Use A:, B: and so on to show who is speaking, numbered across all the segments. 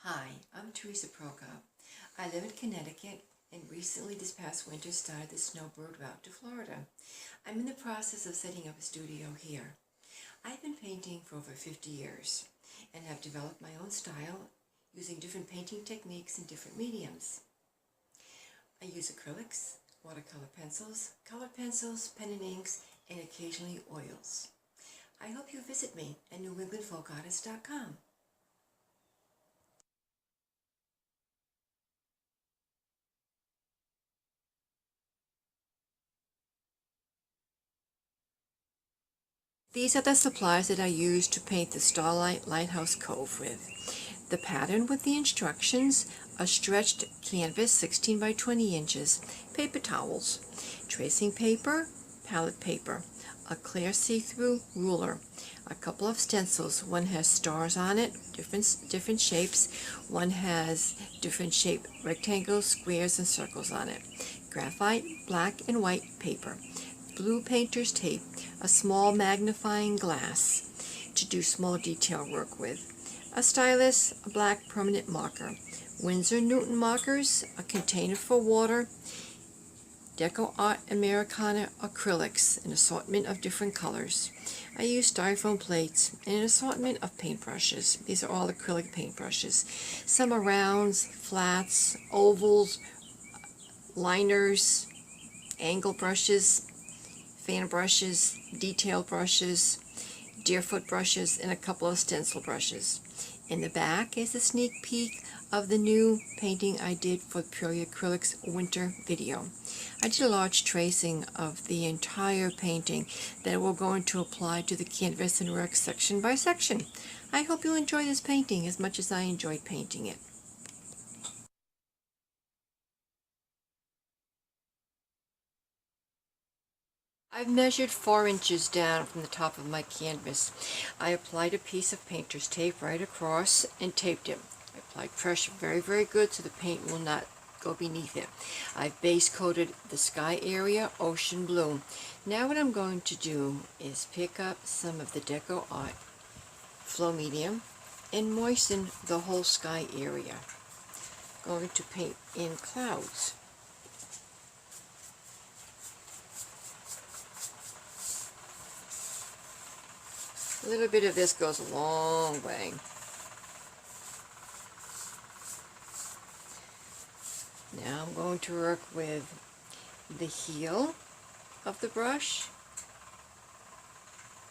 A: Hi, I'm Teresa Prokop. I live in Connecticut and recently this past winter started the snowbird route to Florida. I'm in the process of setting up a studio here. I've been painting for over 50 years and have developed my own style using different painting techniques in different mediums. I use acrylics, watercolor pencils, colored pencils, pen and inks, and occasionally oils. I hope you visit me at newenglandfolkartist.com. These are the supplies that I used to paint the Starlight Lighthouse Cove with. The pattern with the instructions, a stretched canvas 16 by 20 inches, paper towels, tracing paper, palette paper, a clear see-through ruler, a couple of stencils. One has stars on it, different shapes. One has different shaped rectangles, squares, and circles on it. Graphite, black, and white paper. Blue painter's tape, a small magnifying glass to do small detail work with, a stylus, a black permanent marker, Winsor Newton markers, a container for water, Deco Art Americana acrylics, an assortment of different colors. I use styrofoam plates and an assortment of paintbrushes. These are all acrylic paintbrushes. Some are rounds, flats, ovals, liners, angle brushes, fan brushes, detail brushes, deerfoot brushes, and a couple of stencil brushes. In the back is a sneak peek of the new painting I did for Pure Acrylics winter video. I did a large tracing of the entire painting that we're going to apply to the canvas and work section by section. I hope you'll enjoy this painting as much as I enjoyed painting it. I've measured 4 inches down from the top of my canvas. I applied a piece of painter's tape right across and taped it. I applied pressure very, very good so the paint will not go beneath it. I've base coated the sky area ocean blue. Now what I'm going to do is pick up some of the Deco Art Flow Medium and moisten the whole sky area. I'm going to paint in clouds. A little bit of this goes a long way. Now I'm going to work with the heel of the brush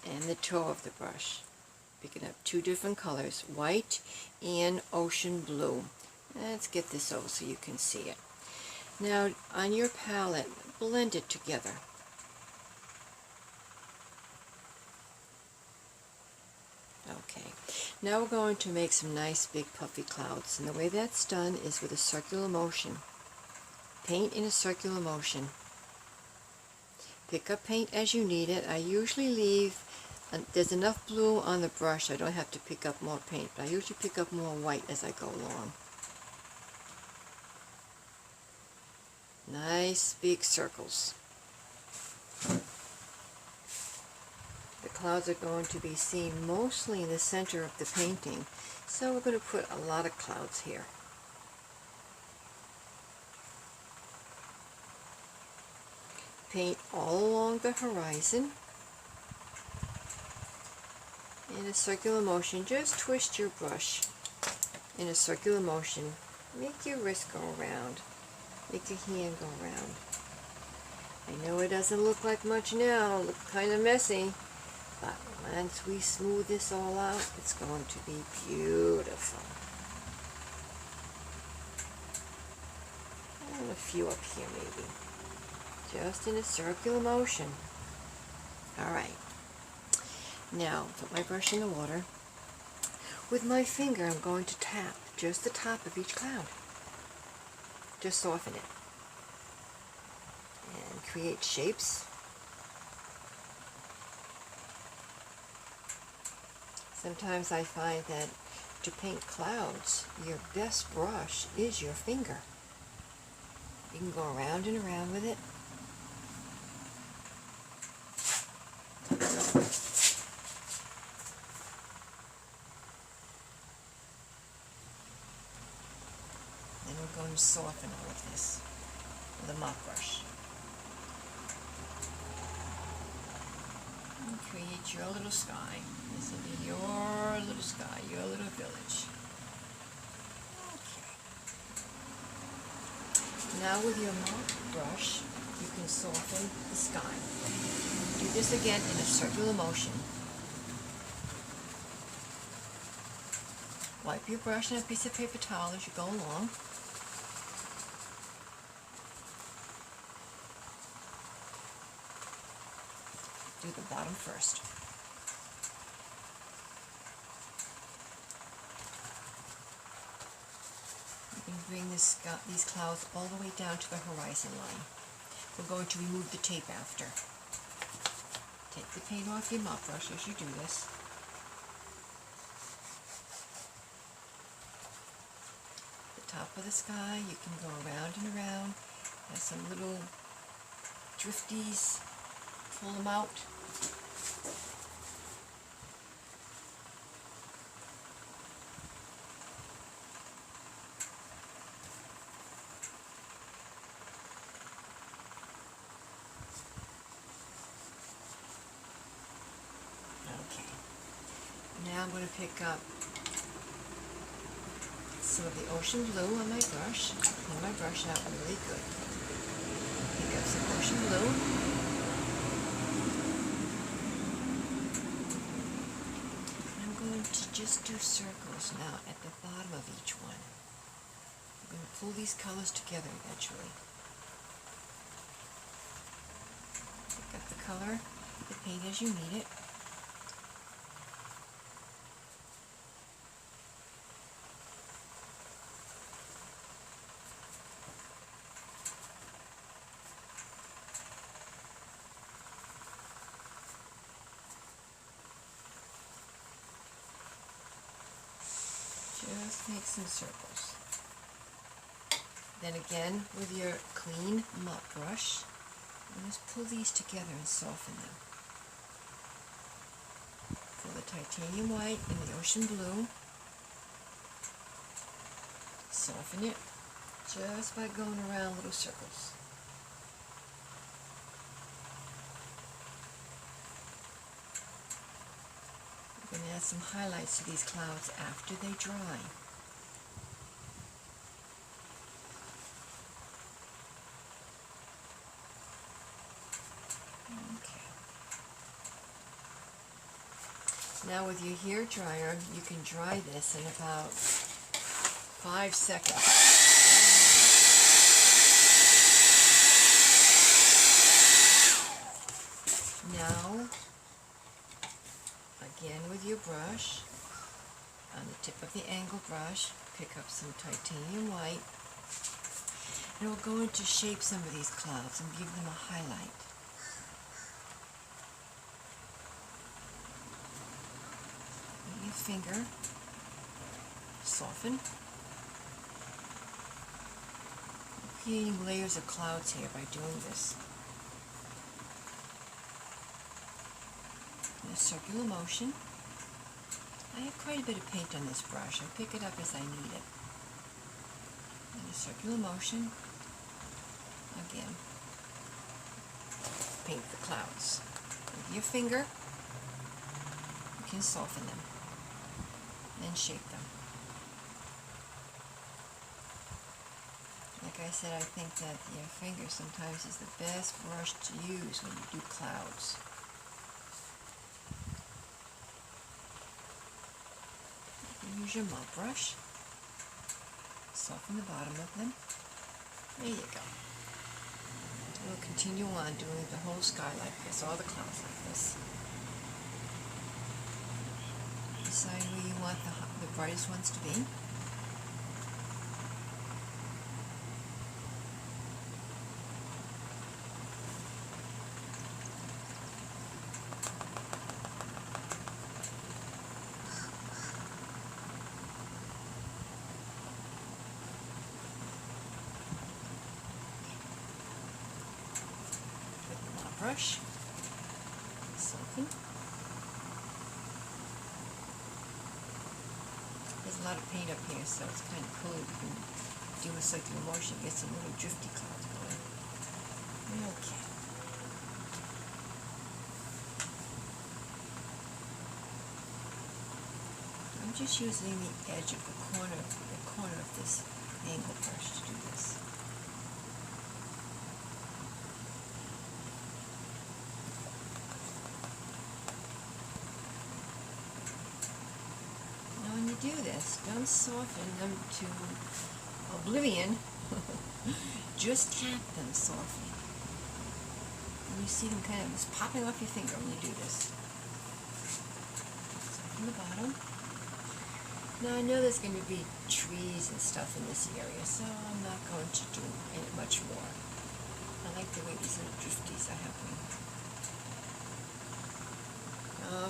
A: and the toe of the brush. Picking up 2 different colors, white and ocean blue. Let's get this over so you can see it. Now on your palette, blend it together. Okay, now we're going to make some nice big puffy clouds, and the way that's done is with a circular motion. Paint in a circular motion. Pick up paint as you need it. I usually leave, there's enough blue on the brush I don't have to pick up more paint, but I usually pick up more white as I go along. Nice big circles. The clouds are going to be seen mostly in the center of the painting, so we're going to put a lot of clouds here. Paint all along the horizon in a circular motion. Just twist your brush in a circular motion. Make your wrist go around. Make your hand go around. I know it doesn't look like much now, it looks kind of messy. But once we smooth this all out, it's going to be beautiful. And a few up here maybe. Just in a circular motion. Alright. Now, put my brush in the water. With my finger, I'm going to tap just the top of each cloud. Just soften it. And create shapes. Sometimes I find that to paint clouds, your best brush is your finger. You can go around and around with it. and soften all of this with a mop brush. And create your little sky. This will be your little sky, your little village. Okay. Now with your mop brush, you can soften the sky. Do this again in a circular motion. Wipe your brush on a piece of paper towel as you go along. Do the bottom first. You can bring these clouds all the way down to the horizon line. We're going to remove the tape after. Take the paint off your mop brush as you do this. Top of the sky, you can go around and around. Have some little drifties, pull them out. Okay. Now I'm going to pick up some of the ocean blue on my brush. Clean my brush out really good. Pick up some ocean blue. I'm going to just do circles now at the bottom of each one. I'm going to pull these colors together eventually. Pick up the color, the paint as you need it. Just make some circles. Then again, with your clean mop brush, just pull these together and soften them. Pull the titanium white and the ocean blue. Soften it just by going around little circles. I'm going to add some highlights to these clouds after they dry. Okay. Now with your hair dryer, you can dry this in about 5 seconds. Now, again with your brush, on the tip of the angle brush, pick up some titanium white, and we'll go in to shape some of these clouds and give them a highlight. With your finger, soften. I'm creating layers of clouds here by doing this. In a circular motion. I have quite a bit of paint on this brush. I'll pick it up as I need it. In a circular motion, again, paint the clouds. With your finger, you can soften them and shape them. Like I said, I think that your finger sometimes is the best brush to use when you do clouds. Use your mop brush, soften the bottom of them. There you go. We'll continue on doing the whole sky like this, all the clouds like this. Decide where you want the brightest ones to be. Brush, soften. There's a lot of paint up here, so it's kind of cool. You can do a circular motion, get some little drifty clouds going. Okay. I'm just using the edge of the corner of this angle brush to do this. Now when you do this, don't soften them to oblivion. Just tap them softly. And you see them kind of just popping off your finger when you do this. So from the bottom. Now I know there's going to be trees and stuff in this area, so I'm not going to do much more. I like the way these little drifties are happening.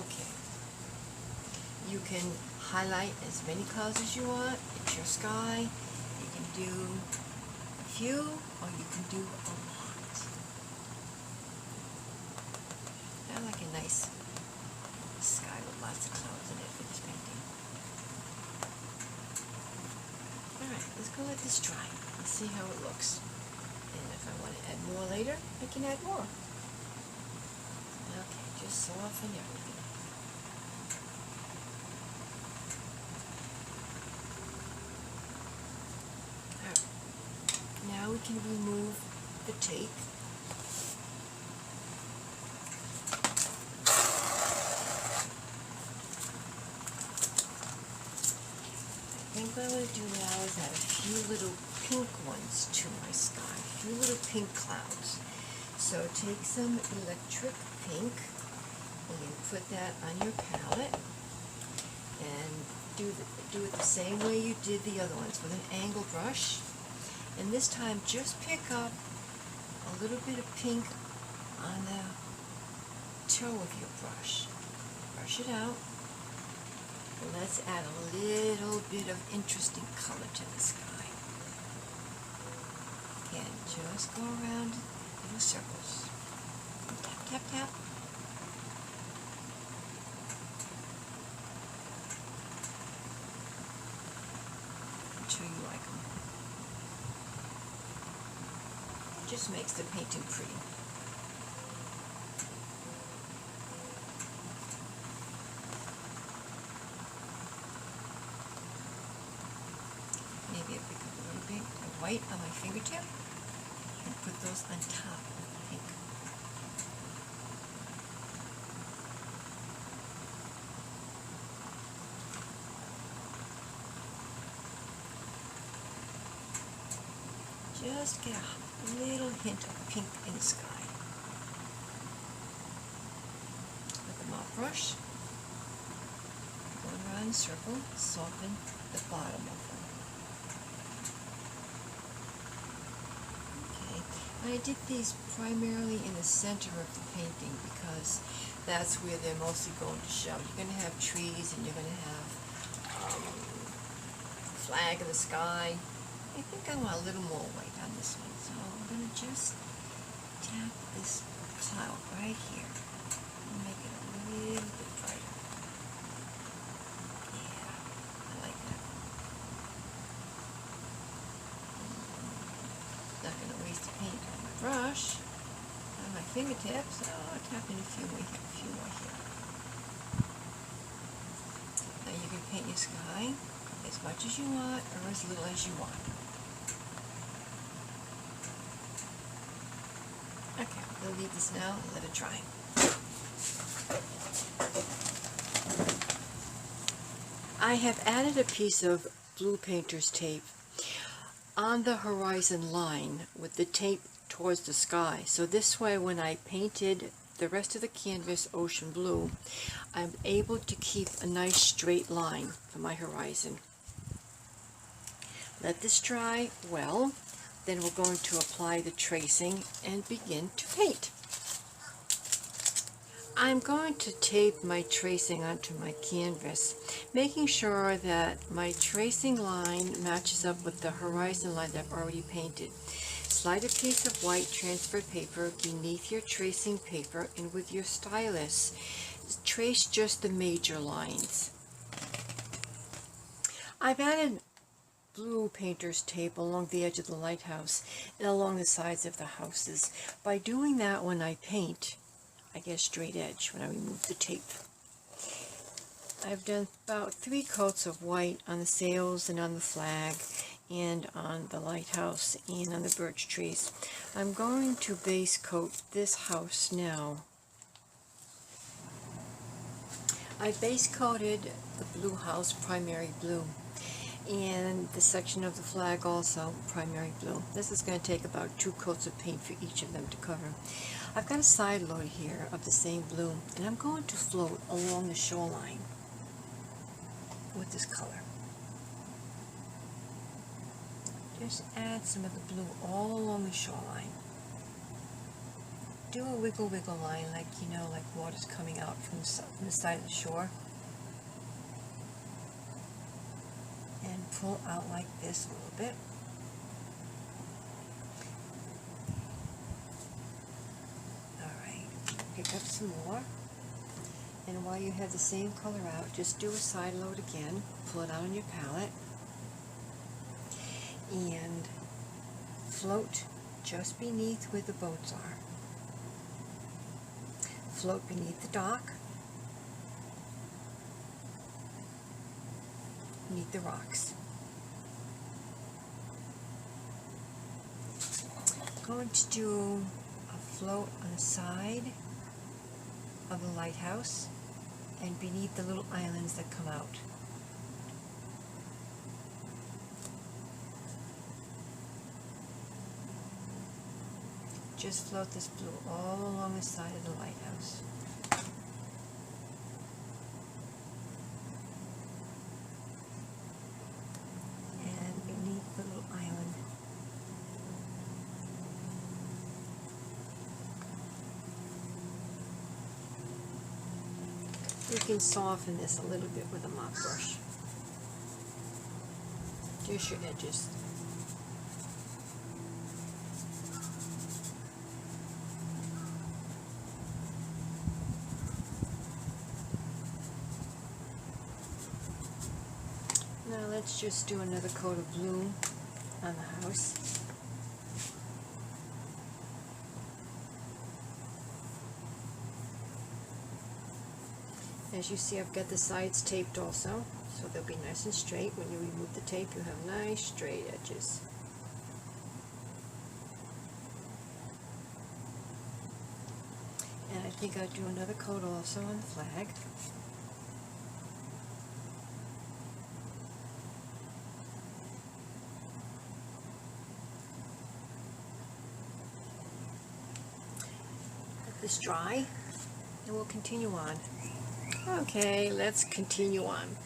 A: Okay. You can highlight as many colors as you want. It's your sky. You can do a few, or you can do a lot. I like a nice sky with lots of clouds in it for this painting. Alright, let's go let this dry and see how it looks. And if I want to add more later, I can add more. Okay, just soften everything. Alright, now we can remove the tape. I think what I want to do now is add a few little pink ones to my sky, a few little pink clouds. So take some electric pink and you put that on your palette and do it the same way you did the other ones with an angle brush. And this time just pick up a little bit of pink on the toe of your brush. Brush it out. Let's add a little bit of interesting color to the sky. Again, just go around little circles. Tap, tap, tap. Until you like them. It just makes the painting pretty. Maybe I pick up a little bit of white on my fingertip and put those on top of the pink. Just get a little hint of pink in the sky. With the mop brush, go around in a circle, soften the bottom of them. I did these primarily in the center of the painting because that's where they're mostly going to show. You're going to have trees and you're going to have flag in the sky. I think I want a little more white on this one, so I'm going to just tap this cloud right here and make it a little bit brighter. Yeah, I like that. Not going to waste the paint on my brush, on my fingertips, so I'll tap in a few more here. Now you can paint your sky as much as you want or as little as you want. Okay, I'm going to leave this now and let it dry. I have added a piece of blue painter's tape on the horizon line with the tape towards the sky. So this way when I painted the rest of the canvas ocean blue, I'm able to keep a nice straight line for my horizon. Let this dry well, then we're going to apply the tracing and begin to paint. I'm going to tape my tracing onto my canvas, making sure that my tracing line matches up with the horizon line that I've already painted. Slide a piece of white transferred paper beneath your tracing paper, and with your stylus, trace just the major lines. I've added blue painter's tape along the edge of the lighthouse and along the sides of the houses. By doing that when I paint, I get a straight edge when I remove the tape. I've done about 3 coats of white on the sails and on the flag and on the lighthouse and on the birch trees. I'm going to base coat this house now. I base coated the blue house primary blue and the section of the flag also primary blue. This is going to take about 2 coats of paint for each of them to cover. I've got a side load here of the same blue, and I'm going to float along the shoreline with this color. Just add some of the blue all along the shoreline. Do a wiggle wiggle line like, you know, like water's coming out from the side of the shore. And pull out like this a little bit. Alright, pick up some more. And while you have the same color out, just do a side load again, pull it out on your palette, and float just beneath where the boats are. Float beneath the dock, beneath the rocks. I'm going to do a float on the side of the lighthouse and beneath the little islands that come out. Just float this blue all along the side of the lighthouse. And beneath the little island. You can soften this a little bit with a mop brush. Just your edges. Now let's just do another coat of blue on the house. As you see, I've got the sides taped also, so they'll be nice and straight. When you remove the tape, you have nice straight edges. And I think I'll do another coat also on the flag. Let this dry, and we'll continue on. Okay, let's continue on.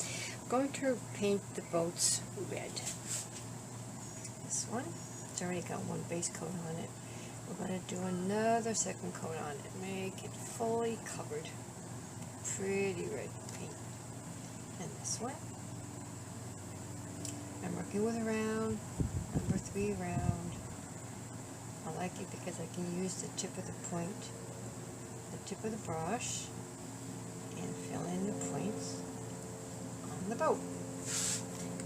A: I'm going to paint the boats red. This one, it's already got one base coat on it. We're going to do another second coat on it. Make it fully covered. Pretty red paint. And this one, I'm working with a round, number 3 round. I like it because I can use the tip of the point, the tip of the brush, and fill in the points on the boat.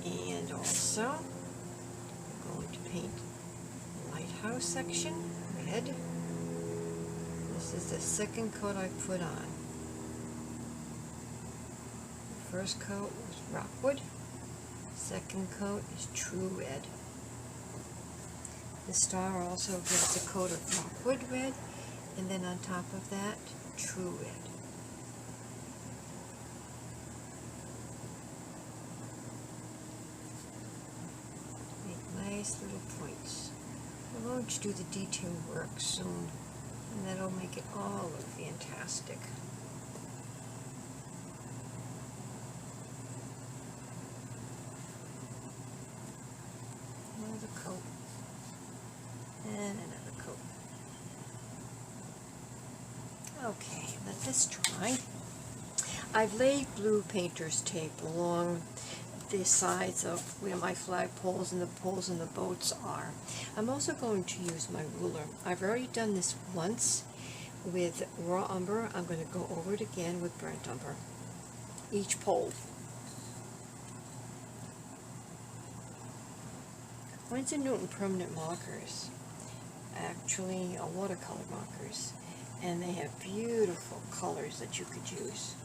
A: And also, I'm going to paint the lighthouse section red. This is the second coat I put on. The first coat was rockwood. Second coat is true red. The star also gets a coat of rockwood red, and then on top of that, true red. Nice little points. I'm going to do the detail work soon, and that'll make it all look fantastic. Another coat, and another coat. Okay, let this dry. I've laid blue painter's tape along the sides of where my flagpoles and the poles and the boats are. I'm also going to use my ruler. I've already done this once with raw umber. I'm going to go over it again with burnt umber. Each pole. Winsor Newton permanent markers, actually watercolor markers, and they have beautiful colors that you could use.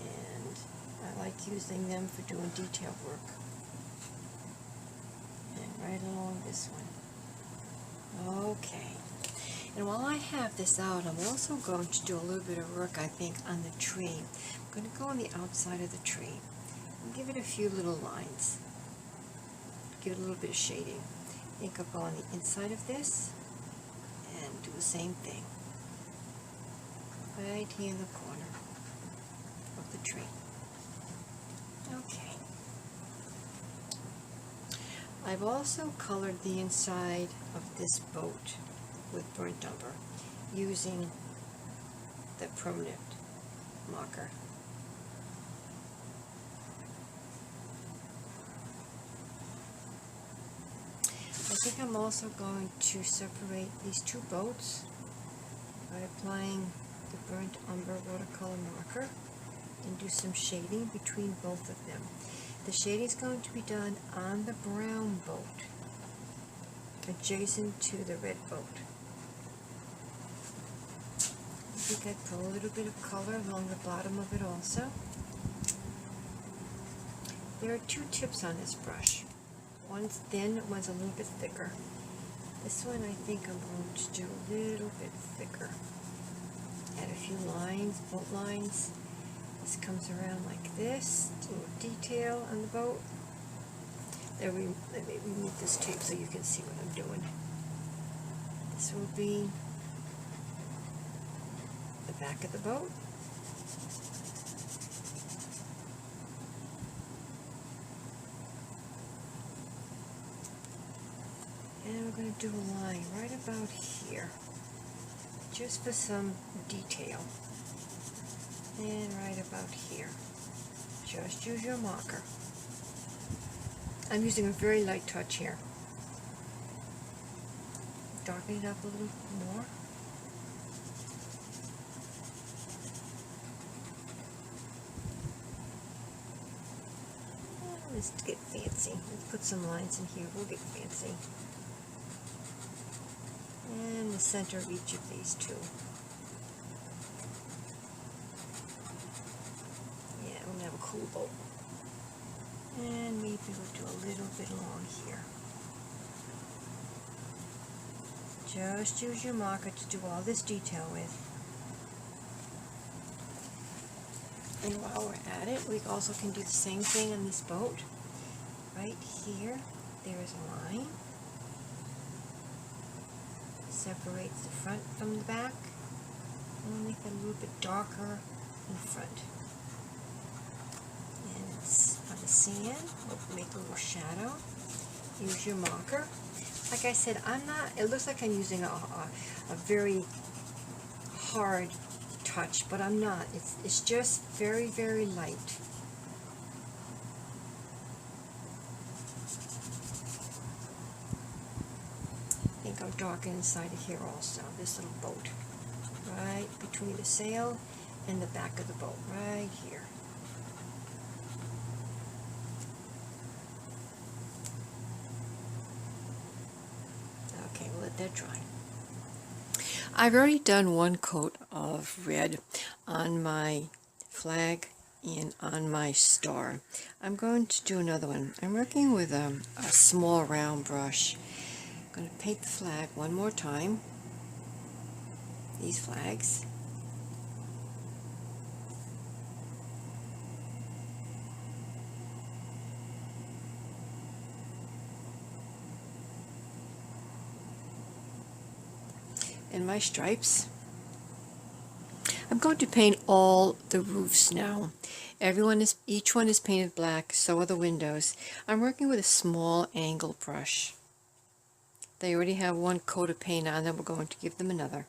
A: And I like using them for doing detail work. And right along this one. Okay. And while I have this out, I'm also going to do a little bit of work, I think, on the tree. I'm going to go on the outside of the tree and give it a few little lines. Give it a little bit of shading. I think I'll go on the inside of this and do the same thing. Right here in the corner of the tree. Okay. I've also colored the inside of this boat with burnt umber using the permanent marker. I think I'm also going to separate these two boats by applying the burnt umber watercolor marker and do some shading between both of them. The shading is going to be done on the brown boat, adjacent to the red boat. I think I put a little bit of color along the bottom of it also. There are two tips on this brush. One's thin, one's a little bit thicker. This one I think I'm going to do a little bit thicker. Add a few lines, boat lines. This comes around like this, a little detail on the boat. Let me remove this tape so you can see what I'm doing. This will be the back of the boat. And we're going to do a line right about here, just for some detail. And right about here. Just use your marker. I'm using a very light touch here. Darken it up a little more. Let's get fancy. Let's put some lines in here. We'll get fancy. And the center of each of these two. Yeah, we're going to have a cool boat. And maybe we'll do a little bit along here. Just use your marker to do all this detail with. And while we're at it, we also can do the same thing on this boat. Right here, there is a line. Separates the front from the back. And we'll make it a little bit darker in front. And it's on the sand. We'll make a little shadow. Use your marker. Like I said, it looks like I'm using a very hard touch, but I'm not. It's just very, very light. I think I'll darken inside of here also, this little boat. Right between the sail and the back of the boat, right here. Okay, we'll let that dry. I've already done one coat of red on my flag and on my star. I'm going to do another one. I'm working with a small round brush. I'm going to paint the flag one more time. These flags. And my stripes. I'm going to paint all the roofs now. Each one is painted black, so are the windows. I'm working with a small angle brush. They already have one coat of paint on them. We're going to give them another.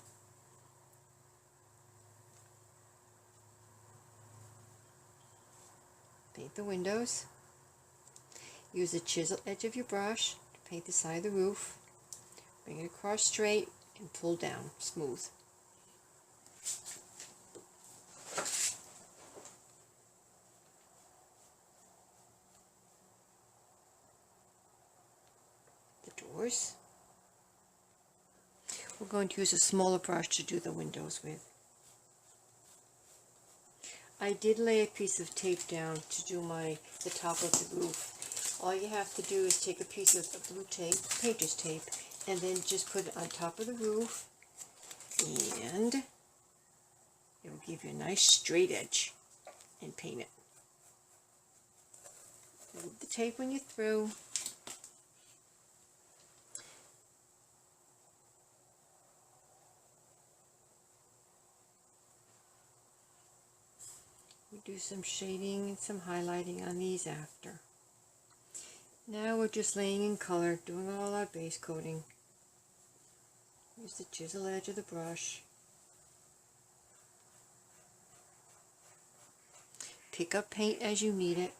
A: Paint the windows. Use the chisel edge of your brush to paint the side of the roof. Bring it across straight and pull down smooth. doors. We're going to use a smaller brush to do the windows with. I did lay a piece of tape down to do the top of the roof. All you have to do is take a piece of blue tape, painter's tape, and then just put it on top of the roof, and it will give you a nice straight edge, and paint it. Move the tape when you're through. We do some shading and some highlighting on these after. Now we're just laying in color, doing all our base coating. Use the chisel edge of the brush. Pick up paint as you need it.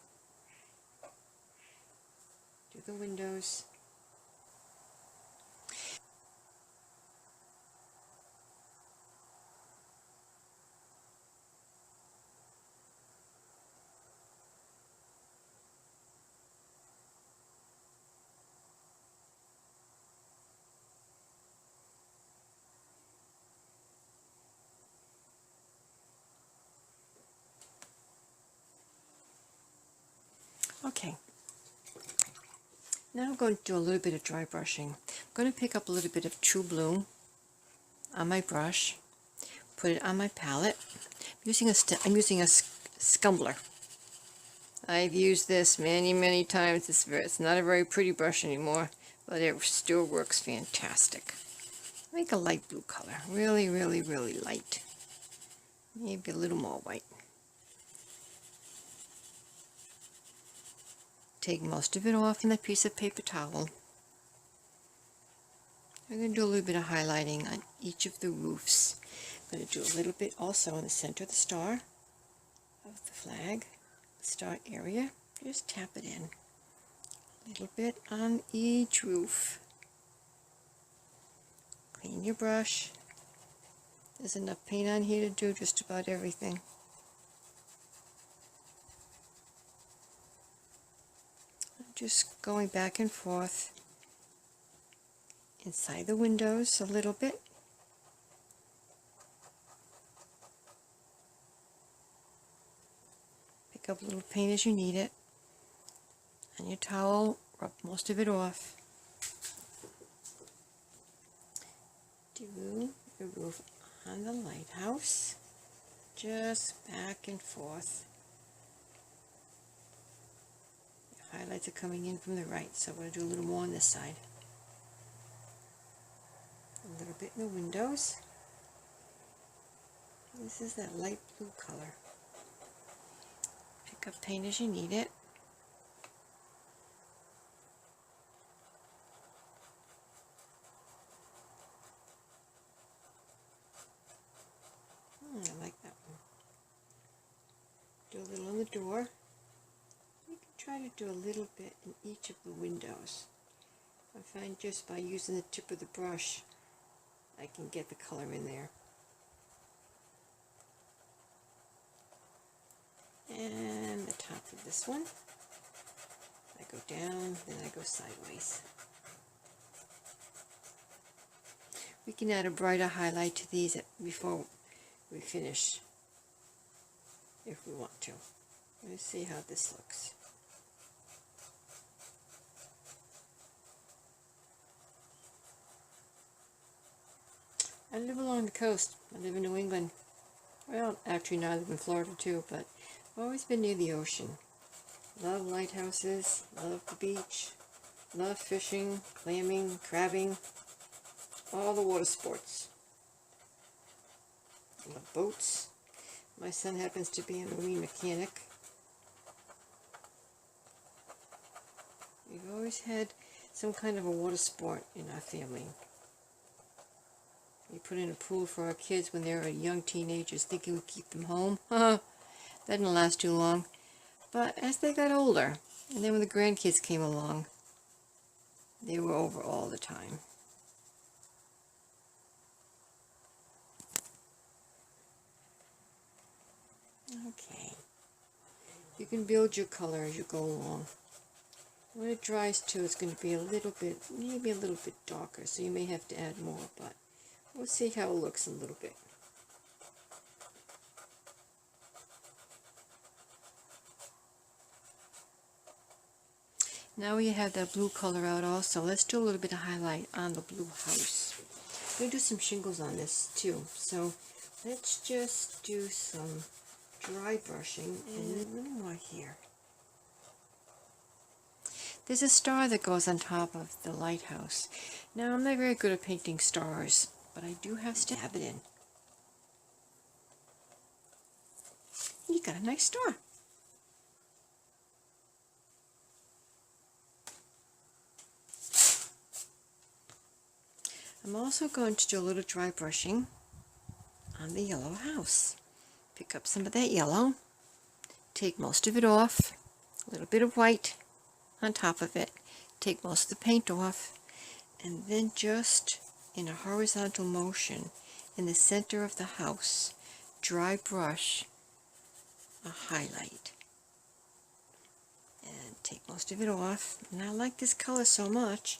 A: Do the windows. Okay. Now I'm going to do a little bit of dry brushing. I'm going to pick up a little bit of True Blue on my brush, put it on my palette. I'm using a scumbler. I've used this many times. It's not a very pretty brush anymore, but it still works fantastic. Make a light blue color, really light. Maybe a little more white. Take most of it off in a piece of paper towel. I'm going to do a little bit of highlighting on each of the roofs. I'm going to do a little bit also in the center of the star of the flag, the star area. Just tap it in. A little bit on each roof. Clean your brush. There's enough paint on here to do just about everything. Just going back and forth inside the windows a little bit. Pick up a little paint as you need it. On your towel, rub most of it off. Do the roof on the lighthouse. Just back and forth. Highlights are coming in from the right, so I'm going to do a little more on this side. A little bit in the windows. This is that light blue color. Pick up paint as you need it. I like that one. Do a little on the door. Try to do a little bit in each of the windows. I find just by using the tip of the brush, I can get the color in there. And the top of this one, I go down, then I go sideways. We can add a brighter highlight to these before we finish, if we want to. Let's see how this looks. I live along the coast. I live in New England. Well, actually now I live in Florida too, but I've always been near the ocean. Love lighthouses, love the beach, love fishing, clamming, crabbing, all the water sports. Love boats. My son happens to be a marine mechanic. We've always had some kind of a water sport in our family. We put in a pool for our kids when they were young teenagers, thinking we'd keep them home. That didn't last too long. But as they got older, and then when the grandkids came along, they were over all the time. Okay. You can build your color as you go along. When it dries too, it's going to be a little bit, maybe a little bit darker, so you may have to add more, but we'll see how it looks in a little bit. Now we have that blue color out also. Let's do a little bit of highlight on the blue house. We're going to do some shingles on this too, so let's just do some dry brushing and a little more here. There's a star that goes on top of the lighthouse. Now, I'm not very good at painting stars, but I do have to dab it in. You got a nice star. I'm also going to do a little dry brushing on the yellow house. Pick up some of that yellow, take most of it off, a little bit of white on top of it, take most of the paint off, and then just in a horizontal motion in the center of the house, dry brush a highlight. And take most of it off. And I like this color so much,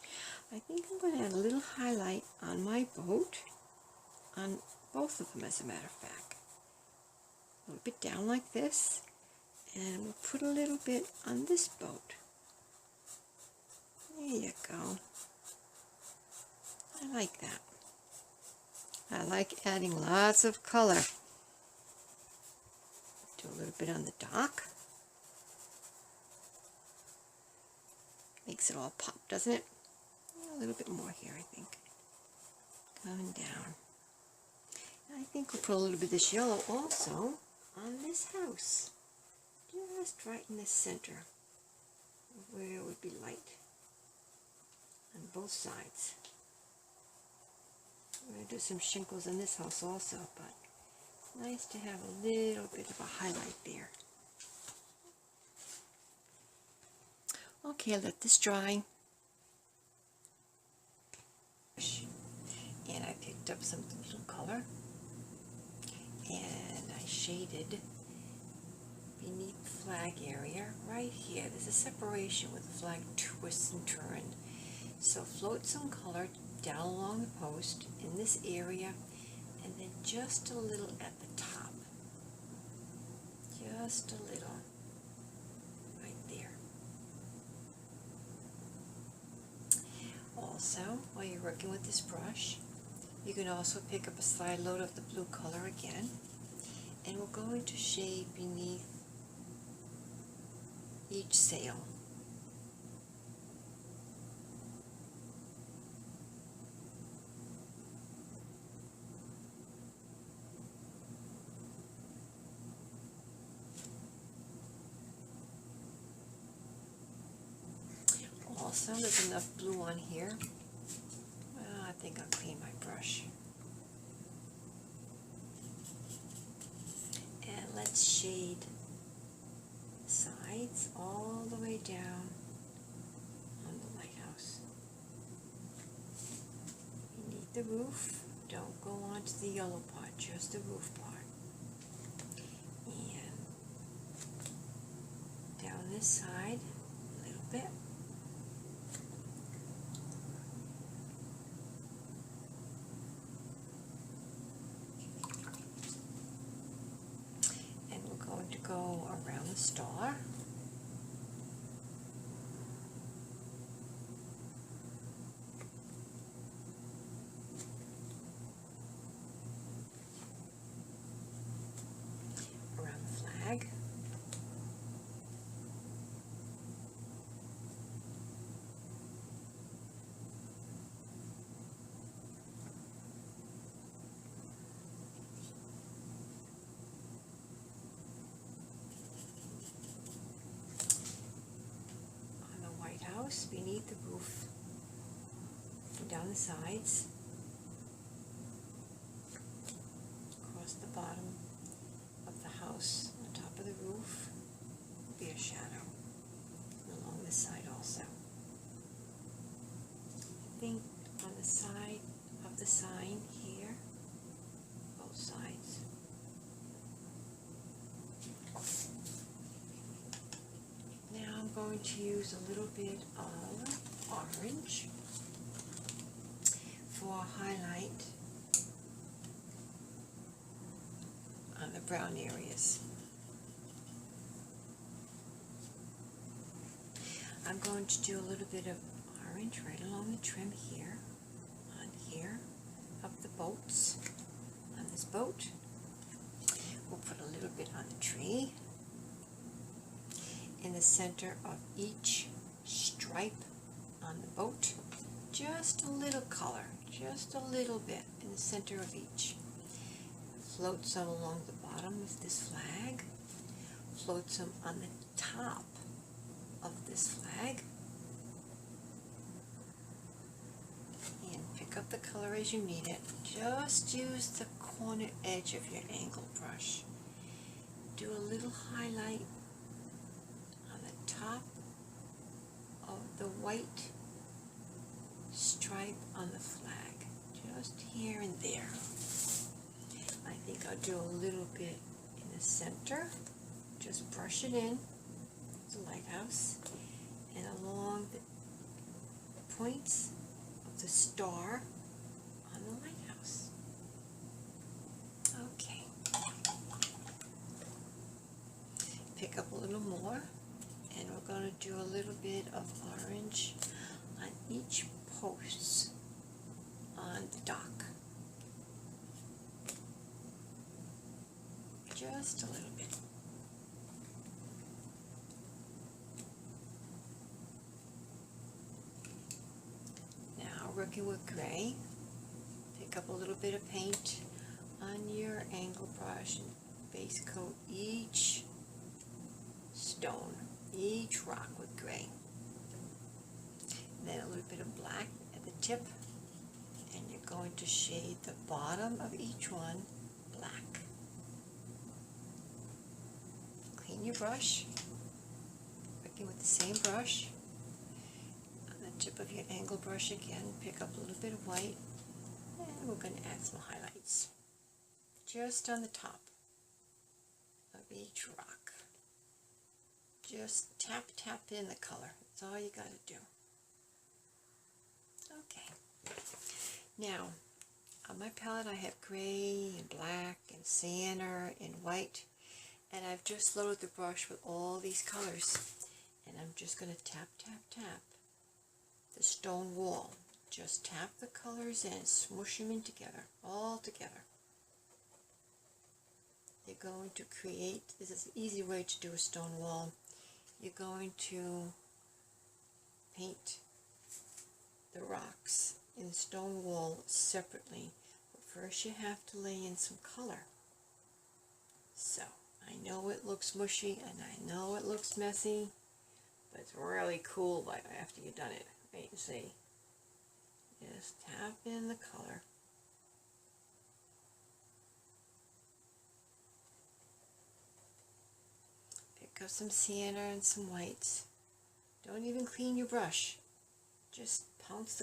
A: I think I'm going to add a little highlight on my boat, on both of them as a matter of fact. A little bit down like this, and we'll put a little bit on this boat. There you go. I like that. I like adding lots of color. Do a little bit on the dock. Makes it all pop, doesn't it? A little bit more here, I think. Coming down. I think we'll put a little bit of this yellow also on this house. Just right in the center, where it would be light. On both sides. We're going to do some shingles in this house also, but it's nice to have a little bit of a highlight there. Okay, let this dry. And I picked up some blue color, and I shaded beneath the flag area right here. There's a separation where the flag twists and turns. So float some color down along the post in this area, and then just a little at the top. Just a little right there. Also, while you're working with this brush, you can also pick up a side load of the blue color again, and we're going to shade beneath each sail. Also, there's enough blue on here. Well, I think I'll clean my brush. And let's shade the sides all the way down on the lighthouse. Beneath the roof, don't go onto the yellow part, just the roof part. And down this side a little bit. Go around the star. Around the flag. Beneath the roof and down the sides, across the bottom of the house, on top of the roof will be a shadow, and along this side also. I think on the side of the sign here, both sides. Now I'm going going to use a little bit of orange for a highlight on the brown areas. I'm going to do a little bit of orange right along the trim here, on here, up the boats, on this boat. We'll put a little bit on the tree, in the center of each stripe on the boat, just a little color, just a little bit in the center of each. Float some along the bottom of this flag, float some on the top of this flag, and pick up the color as you need it. Just use the corner edge of your angle brush. Do a little highlight on the top of the white stripe on the flag, just here and there. I think I'll do a little bit in the center, just brush it in, the lighthouse, and along the points of the star on the lighthouse. Okay. Pick up a little more, and we're going to do a little bit of orange on each post on the dock. Just a little bit. Now, working with gray, pick up a little bit of paint on your angle brush and base coat each stone, each rock with gray. And then a little bit of black at the tip, and you're going to shade the bottom of each one black. Clean your brush, working with the same brush. On the tip of your angle brush again, pick up a little bit of white, and we're going to add some highlights just on the top of each rock. Just tap in the color. That's all you got to do. Okay. Now, on my palette I have gray and black and sienna and white, and I've just loaded the brush with all these colors, and I'm just going to tap the stone wall. Just tap the colors in, smush them in together, all together. You're going to create, this is an easy way to do a stone wall. You're going to paint the rocks in the stone wall separately, but first you have to lay in some color. So, I know it looks mushy and I know it looks messy, but it's really cool after you've done it. Wait and see. Just tap in the color. Pick up some sienna and some whites. Don't even clean your brush. Just pounce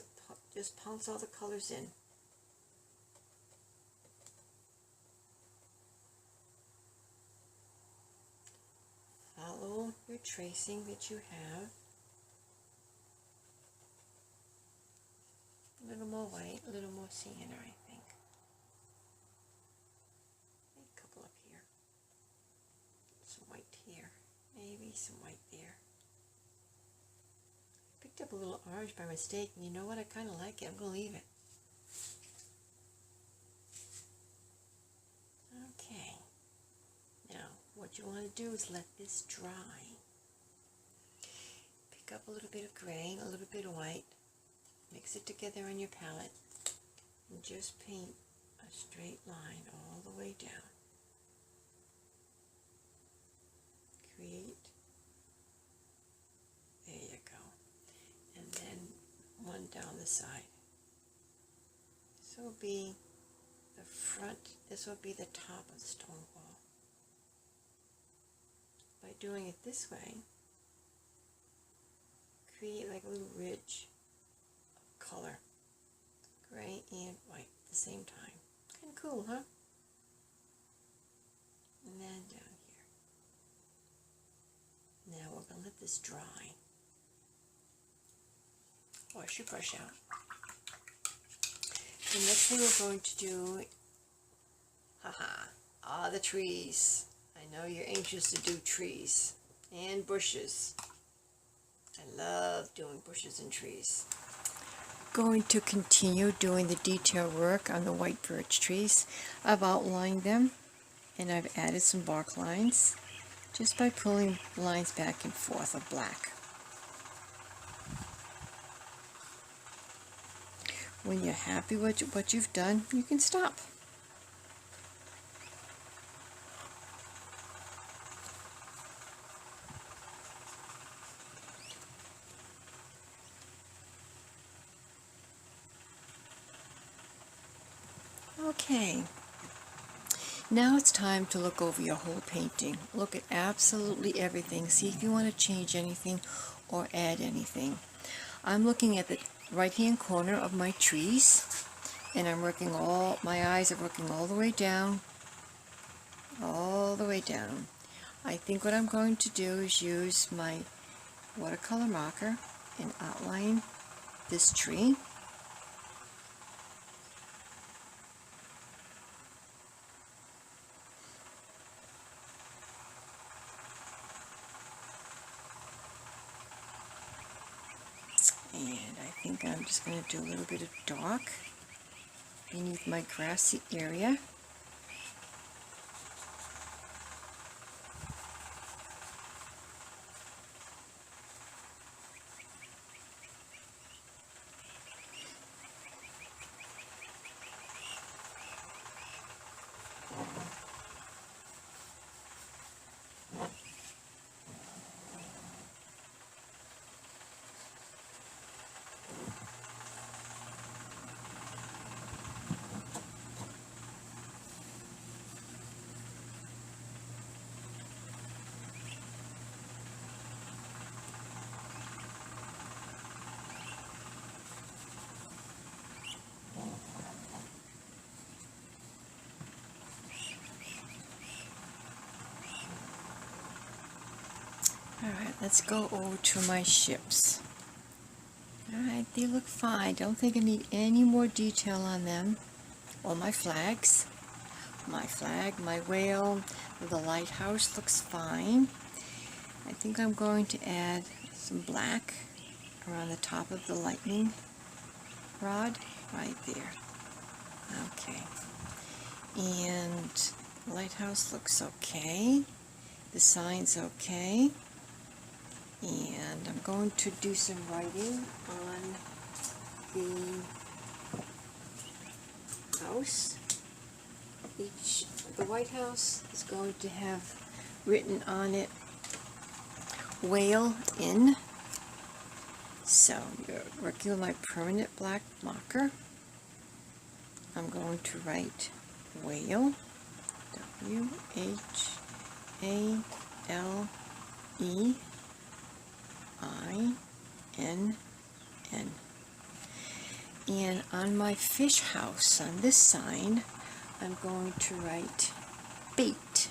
A: all the colors in. Follow your tracing that you have. A little more white, a little more sienna, I think. Maybe a couple up here. Some white here. Maybe some white there. I picked up a little orange by mistake, and you know what? I kind of like it. I'm going to leave it. Okay. Now, what you want to do is let this dry. Pick up a little bit of gray, a little bit of white. Mix it together on your palette and just paint a straight line all the way down. Create. There you go. And then one down the side. This will be the front, this will be the top of the stone wall. By doing it this way, create like a little ridge color, gray and white at the same time. Kind of cool, huh? And then down here. Now we're going to let this this dry. Wash your brush out. The next thing we're going to do, the trees. I know you're anxious to do trees and bushes. I love doing bushes and trees. Going to continue doing the detail work on the white birch trees. I've outlined them and I've added some bark lines just by pulling lines back and forth of black. When you're happy with what you've done, you can stop. Okay, now it's time to look over your whole painting. Look at absolutely everything. See if you want to change anything or add anything. I'm looking at the right-hand corner of my trees, and I'm working my eyes are working all the way down, I think what I'm going to do is use my watercolor marker and outline this tree. And I think I'm just going to do a little bit of dark beneath my grassy area. Alright, let's go over to my ships. Alright, they look fine. Don't think I need any more detail on them. Or my flags. My flag, my whale, the lighthouse looks fine. I think I'm going to add some black around the top of the lightning rod right there. Okay. And the lighthouse looks okay. The sign's okay. And I'm going to do some writing on the house. The White House is going to have written on it, Whale Inn. So, you're working with my permanent black marker. I'm going to write whale, W-H-A-L-E-I-N-N. And on my fish house, on this sign, I'm going to write bait,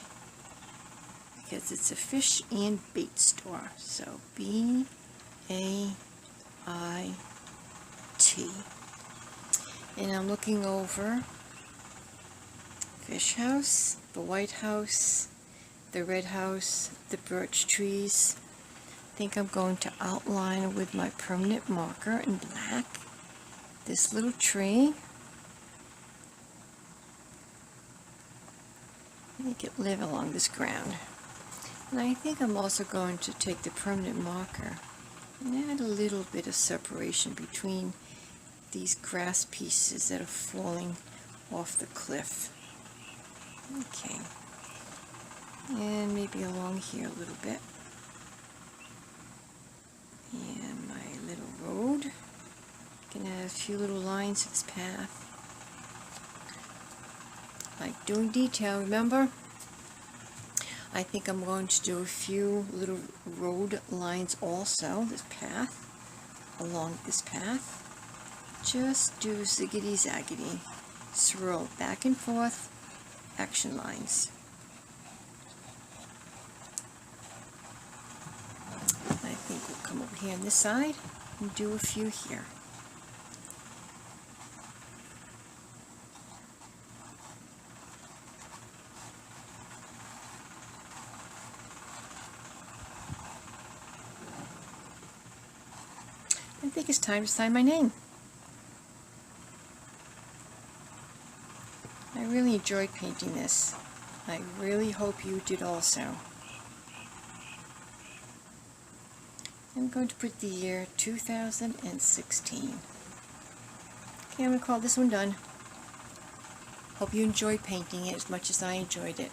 A: because it's a fish and bait store. So B-A-I-T. And I'm looking over fish house, the white house, the red house, the birch trees. I think I'm going to outline with my permanent marker in black this little tree. Make it live along this ground. And I think I'm also going to take the permanent marker and add a little bit of separation between these grass pieces that are falling off the cliff. Okay. And maybe along here a little bit. And my little road. Gonna add a few little lines to this path. Like doing detail, remember? I think I'm going to do a few little road lines also, this path, along this path. Just do ziggity-zaggity, swirl back and forth, action lines. I here on this side and do a few here. I think it's time to sign my name. I really enjoyed painting this. I really hope you did also. I'm going to put the year 2016. Okay, I'm going to call this one done. Hope you enjoyed painting it as much as I enjoyed it.